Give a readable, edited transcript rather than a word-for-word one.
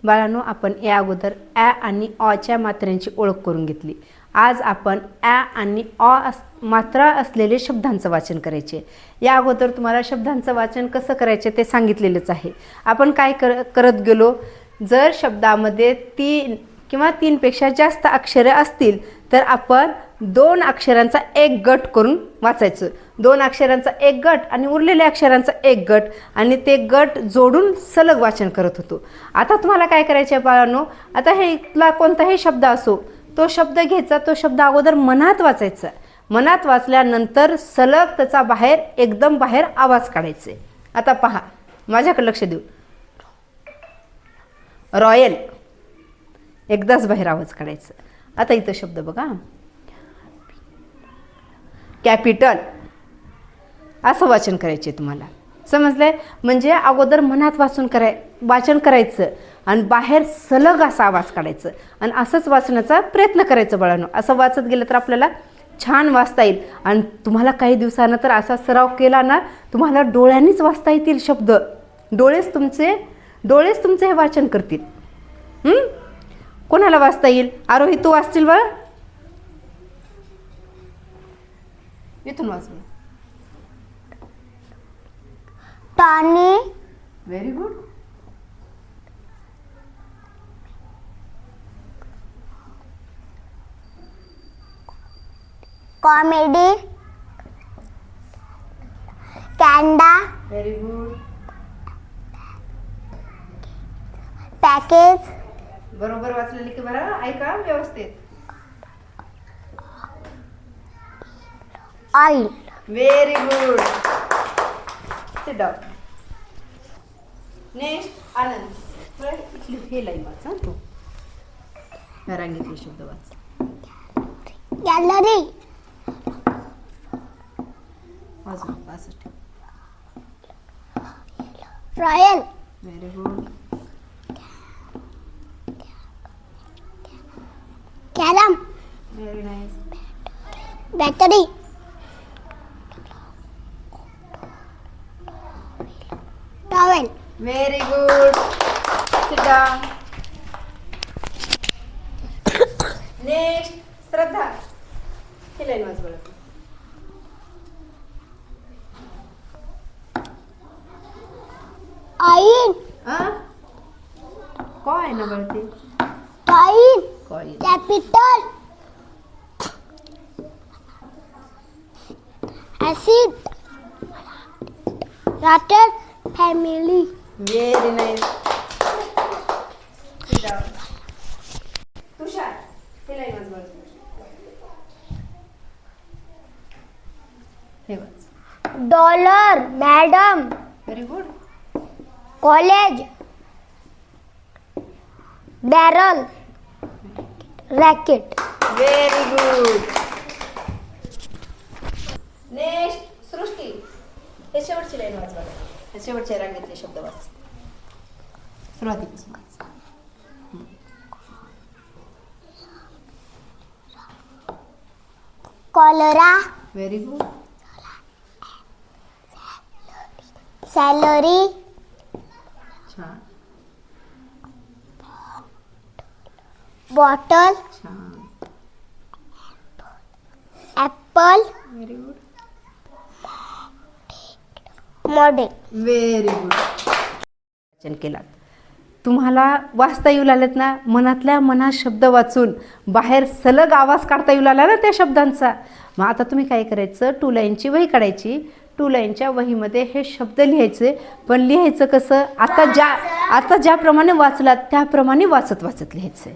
बाळांनो, आपण या अगोदर ॲ आणि ऑच्या मात्रांची ओळख करून घेतली. आज आपण ॲ आणि ऑ मात्रा असलेले शब्दांचं वाचन करायचे. या अगोदर तुम्हाला शब्दांचं वाचन कसं करायचे ते सांगितलेलंच आहे. आपण काय करत गेलो, जर शब्दामध्ये 3 किंवा 3 पेक्षा जास्त अक्षरे असतील तर आपण 2 अक्षरांचा एक गट करून वाचायचं. 2 अक्षरांचा एक गट आणि उरलेल्या अक्षरांचा एक गट, आणि ते गट जोडून सलग वाचन करत होतो. आता तुम्हाला काय करायचे बाळांनो, आता हे इथला कोणताही शब्द असो, तो शब्द घ्यायचा, तो शब्द अगोदर मनात वाचायचा. मनात वाचल्यानंतर सलग त्याचा एकदम बाहेर आवाज काढायचे. आता पहा, माझ्याकडे लक्ष देऊ. रॉयल, एकदाच बाहेर आवाज काढायचा. आता इथं शब्द बघा, कॅपिटल, असं वाचन करायचे तुम्हाला. समजलंय? म्हणजे अगोदर मनात वाचन करायचं आणि बाहेर सलग असा आवाज काढायचं, आणि असंच वाचण्याचा प्रयत्न करायचं बाळांनो. असं वाचत गेलं तर आपल्याला छान वाचता येईल. आणि तुम्हाला काही दिवसानंतर असा सराव केला ना, तुम्हाला डोळ्यांनीच वाचता येतील शब्द. डोळेच तुमचे हे वाचन करतील. कोणाला वाचता येईल? आरोही, तू वाचतील बघ. इथून वाच. टॉनी. Very good. कॉमेडी. कॅन्डा. Very good. पॅकेज. बरोबर वाचलेली की बरं? ऐका व्यवस्थित. Oil. Very good. Sit down. Next Anand, इथली हे लाईन वाच. तू ह्या रांगेतले शब्द वाच. गॅलरी. वाच. Royal. Very good. Carrom. Very nice. Battery. Towel. Very good. Sit down. Next Shraddha, ही लाईन वाच बरं. ऑइल. काय ना बरं ते? टॉइन. Coin. Capital. Acid. Rotted. Family. Very nice. Tushar, हे लाईन वाच बरं. हे वाच. Dollar. Madam. Very good. College. Barrel. Racket. Very good. Next Srishti, हे शेवटची लाईन वाच बघा. हे शेवटच्या रांगेतले शब्द वाच. सुरुवातीपासून वाच. कॉलरा. Very good. सॅलरी. छान. बॉटल. छान. Apple. Very good. Model. Very good. वाचन केलात. तुम्हाला वाचता येऊ लागलेत ना? मनातल्या मनात शब्द वाचून बाहेर सलग आवाज काढता येऊ लागला ना त्या शब्दांचा. मग आता तुम्ही काय करायचं, 2 लाईनची वही काढायची. 2 लाईनच्या वहीमध्ये हे शब्द लिहायचे. पण लिहायचं कसं? आता ज्याप्रमाणे वाचलात त्याप्रमाणे वाचत लिहायचं.